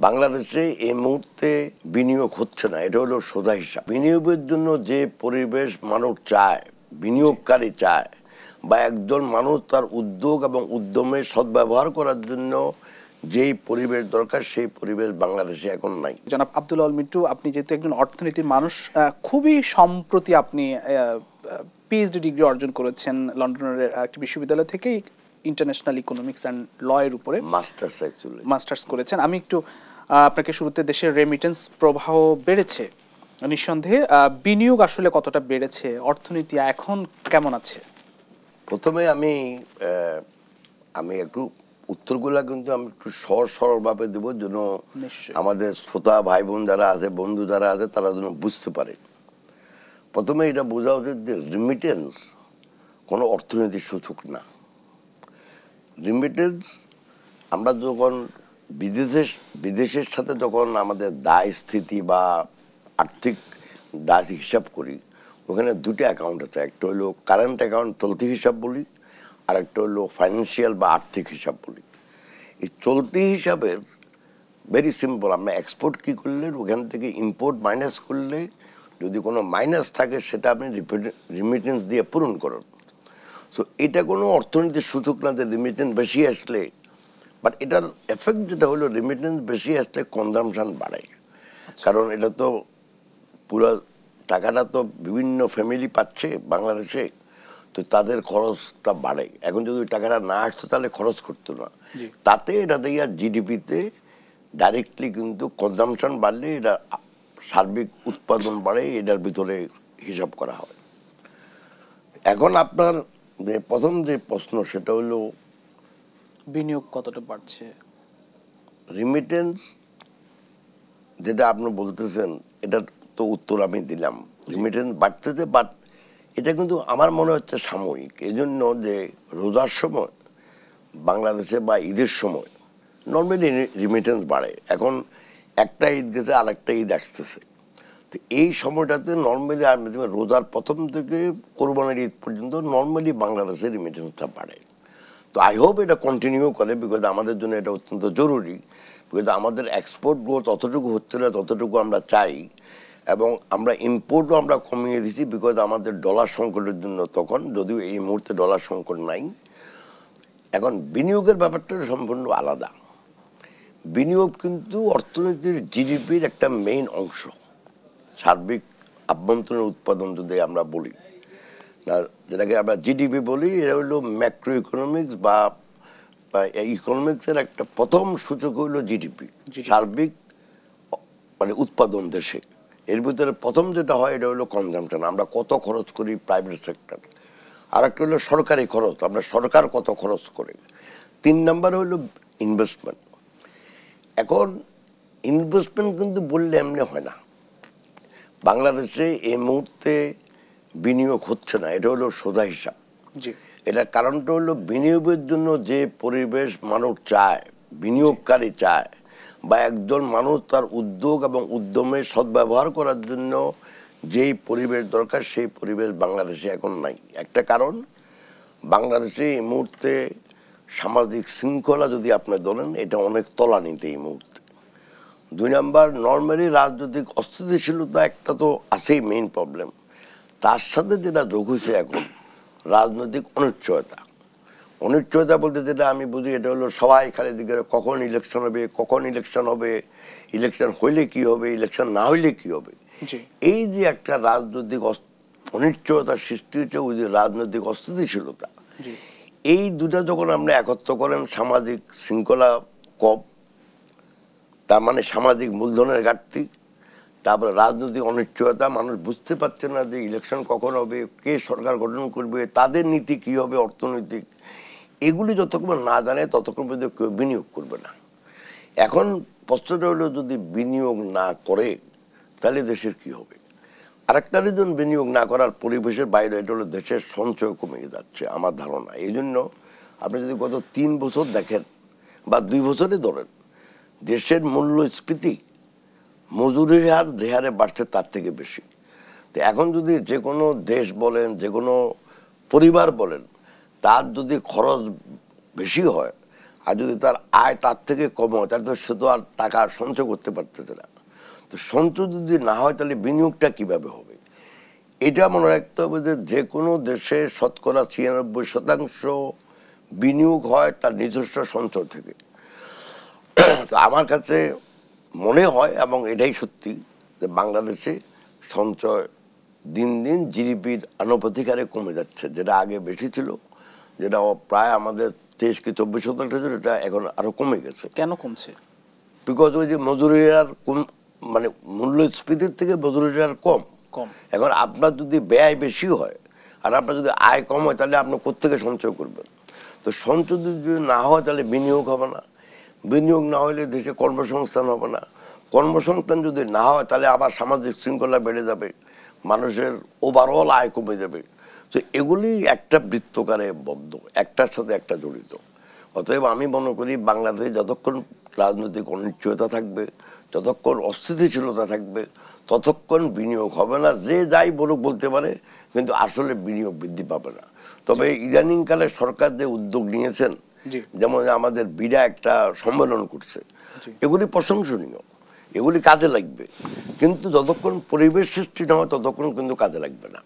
বাংলাদেশে এই মুহূর্তে বিনিয়োগ হচ্ছে না, এটা হলো সোজা হিসাব। বিনিয়োগের জন্য যে পরিবেশ মানুষ চায়, বিনিয়োগকারী চায়, বা একজন মানুষ তার উদ্যোগ এবং উদ্যমে সদ্ব্যবহার করার জন্য যেই পরিবেশ দরকার সেই পরিবেশ বাংলাদেশে এখন নাই। জনাব আব্দুল আল মিন্টু, আপনি যেহেতু একজন অর্থনীতির মানুষ, খুবই সম্প্রতি আপনি পিএইচডি ডিগ্রি অর্জন করেছেন লন্ডনের একটি বিশ্ববিদ্যালয় থেকে ইন্টারন্যাশনাল ইকোনমিক্স অ্যান্ড ল এর উপরে মাস্টার্স করেছেন। আমি একটু আপনাকে শুরুতে দেশের রেমিটেন্স প্রবাহ বেড়েছে নিঃসন্দেহে, বিনিয়োগ আসলে কতটা বেড়েছে, অর্থনীতি এখন কেমন আছে? প্রথমে আমি একটু উত্তরগুলা কিন্তু আমি একটু সহজ সরলভাবে দেবো, যেন আমাদের শ্রোতা ভাই বোন যারা আছে, বন্ধু যারা আছে, তারা যেন বুঝতে পারে। প্রথমে এটা বোঝা উচিত যে রিমিটেন্স কোনো অর্থনীতির সূচক না। রিমিটেন্স আমরা যখন বিদেশের সাথে যখন আমাদের দায় স্থিতি বা আর্থিক দায় হিসাব করি, ওখানে দুটো অ্যাকাউন্ট আছে। একটা হলো কারেন্ট অ্যাকাউন্ট, চলতি হিসাব বলি, আর একটা হলো ফাইন্যান্সিয়াল বা আর্থিক হিসাব বলি। এই চলতি হিসাবের ভেরি সিম্পল, আমরা এক্সপোর্ট কী করলে ওখান থেকে ইম্পোর্ট মাইনাস করলে যদি কোনো মাইনাস থাকে সেটা আপনি রিমিটেন্স দিয়ে পূরণ করেন। সো এটা কোনো অর্থনীতির সূচক না যে রিমিটেন্স বেশি আসলে, বাট এটার এফেক্ট যেটা হলো রিমিটেন্স বেশি আসলে কনজামশন বাড়ে। কারণ এটা তো পুরো টাকাটা তো বিভিন্ন ফ্যামিলি পাচ্ছে বাংলাদেশে, তো তাদের খরচটা বাড়ে। এখন যদি ওই টাকাটা না আসতো তাহলে খরচ করতো না, তাতে এটা দিয়ে জিডিপিতে ডাইরেক্টলি কিন্তু কনজামশন বাড়লে এটা সার্বিক উৎপাদন বাড়ে, এটার ভিতরে হিসাব করা হয়। এখন আপনার যে প্রথম যে প্রশ্ন সেটা হলো বিনিয়োগ কতটা বাড়ছে। রিমিটেন্স যেটা আপনি বলতেছেন এটার তো উত্তর আমি দিলাম। রিমিটেন্স বাড়তেছে, বাট এটা কিন্তু আমার মনে হচ্ছে সাময়িক। এই জন্য যে রোজার সময় বাংলাদেশে বা ঈদের সময় নর্মালি রিমিটেন্স বাড়ে। এখন একটা ঈদ গেছে, আর একটা ঈদ আসতেছে, তো এই সময়টাতে নর্মালি রোজার প্রথম থেকে কোরবানির ঈদ পর্যন্ত নর্মালি বাংলাদেশের রিমিটেন্সটা বাড়ে। তো আই হোপ এটা কন্টিনিউ করে, বিকজ আমাদের জন্য এটা অত্যন্ত জরুরি। বিকজ আমাদের এক্সপোর্ট গ্রোথ ততটুকু হচ্ছে না ততটুকু আমরা চাই, এবং আমরা ইম্পোর্টও আমরা কমিয়ে দিচ্ছি বিকজ আমাদের ডলার সংকটের জন্য। তখন যদিও এই মুহূর্তে ডলার সংকট নাই। এখন বিনিয়োগের ব্যাপারটা সম্পূর্ণ আলাদা। বিনিয়োগ কিন্তু অর্থনীতির জিডিপির একটা মেইন অংশ। সার্বিক আভ্যন্তরীণ উৎপাদন যদি আমরা বলি, না যেটাকে আমরা জিডিপি বলি, এটা হলো ম্যাক্রো ইকোনমিক্স বা ইকোনমিক্সের একটা প্রথম সূচক হইলো জিডিপি, সার্বিক মানে উৎপাদন দেশে। এর ভিতরে প্রথম যেটা হয় এটা হলো কনজাম্পশন, আমরা কত খরচ করি প্রাইভেট সেক্টর। আর একটা হলো সরকারি খরচ, আমরা সরকার কত খরচ করে। 3 নম্বর হলো ইনভেস্টমেন্ট। এখন ইনভেস্টমেন্ট কিন্তু বললে এমনি হয় না। বাংলাদেশে এই মুহূর্তে বিনিয়োগ হচ্ছে না, এটা হলো সোজা হিসাব। এটার কারণটা হলো বিনিয়োগের জন্য যে পরিবেশ মানুষ চায়, বিনিয়োগকারী চায়, বা একজন মানুষ তার উদ্যোগ এবং উদ্যমে সদ্ব্যবহার করার জন্য যেই পরিবেশ দরকার সেই পরিবেশ বাংলাদেশে এখন নাই। একটা কারণ, বাংলাদেশে এই মুহূর্তে সামাজিক শৃঙ্খলা যদি আপনি ধরেন এটা অনেক তলানিতে এই মুহূর্তে। 2 নম্বর, নর্মালি রাজনৈতিক অস্থিতিশীলতা একটা তো আছেই মেইন প্রবলেম, তার সাথে যেটা যোগ হয়েছে এখন রাজনৈতিক অনিশ্চয়তা। অনিশ্চয়তা বলতে যেটা আমি বুঝি এটা হলো সবাই খালি দিকে কখন ইলেকশন হবে, কখন ইলেকশন হবে, ইলেকশন হইলে কি হবে, ইলেকশন না হইলে কি হবে। এই যে একটা রাজনৈতিক অনিশ্চয়তা সৃষ্টি হচ্ছে, ওই যে রাজনৈতিক অস্থিতিশীলতা, এই দুটা যখন আমরা একত্র করেন, সামাজিক শৃঙ্খলা কম, তার মানে সামাজিক মূলধনের ঘাটতি, তারপরে রাজনৈতিক অনিশ্চয়তা, মানুষ বুঝতে পারছে না যে ইলেকশন কখন হবে, কে সরকার গঠন করবে, তাদের নীতি কী হবে অর্থনৈতিক, এগুলি যতক্ষণ না জানে ততক্ষণ পর্যন্ত কেউ বিনিয়োগ করবে না। এখন প্রশ্নটা হলো যদি বিনিয়োগ না করে তাহলে দেশের কি হবে। আরেকটা রিজন বিনিয়োগ না করার পরিবেশের বাইরে, এটা হলো দেশের সঞ্চয় কমে যাচ্ছে আমার ধারণা। এই জন্য আপনি যদি গত 3 বছর দেখেন বা 2 বছরই ধরেন, দেশের মূল্যস্ফীতি মজুরির হার যে হারে বাড়ছে তার থেকে বেশি। তো এখন যদি যে কোনো দেশ বলেন, যে কোনো পরিবার বলেন, তার যদি খরচ বেশি হয় আর যদি তার আয় তার থেকে কম হয় তাহলে তো সে তো আর টাকা সঞ্চয় করতে পারতেছে না। তো সঞ্চয় যদি না হয় তাহলে বিনিয়োগটা কিভাবে হবে? এটা মনে রাখতে হবে যে যে কোনো দেশে শতকরা ৯৬% বিনিয়োগ হয় তার নিজস্ব সঞ্চয় থেকে। তো আমার কাছে মনে হয় এবং এটাই সত্যি যে বাংলাদেশে সঞ্চয় দিন দিন জিডিপির আনুপাতিক হারে কমে যাচ্ছে, যেটা আগে বেশি ছিল, যেটা প্রায় আমাদের ২৩-২৪% ছিল, এটা এখন আরো কমে গেছে। কেন কমছে? বিকজ ওই যে মজুরির মানে মূল্যস্ফীতির থেকে মজুরির কম। এখন আপনার যদি ব্যয় বেশি হয় আর আপনার যদি আয় কম হয় তাহলে আপনি কোত্থেকে সঞ্চয় করবেন? তো সঞ্চয় যদি না হয় তাহলে বিনিয়োগ হবে না, বিনিয়োগ না হলে দেশে কর্মসংস্থান হবে না, কর্মসংস্থান যদি না হয় তাহলে আবার সামাজিক শৃঙ্খলা বেড়ে যাবে, মানুষের ওভারঅল আয় কমে যাবে। তো এগুলি একটা বৃত্তকারে বদ্ধ, একটার সাথে একটা জড়িত। অতএব আমি মনে করি বাংলাদেশে যতক্ষণ রাজনৈতিক অনিশ্চয়তা থাকবে, যতক্ষণ অস্থিতিশীলতা থাকবে, ততক্ষণ বিনিয়োগ হবে না। যে যাই বলুক বলতে পারে, কিন্তু আসলে বিনিয়োগ বৃদ্ধি পাবে না। তবে ইদানিংকালে সরকার যে উদ্যোগ নিয়েছেন, যেমন আমাদের বিডা একটা সম্মেলন করছে, এগুলি প্রশংসনীয়, এগুলি কাজে লাগবে, কিন্তু যতক্ষণ পরিবেশ সৃষ্টি না হয় ততক্ষণ কিন্তু কাজে লাগবে না।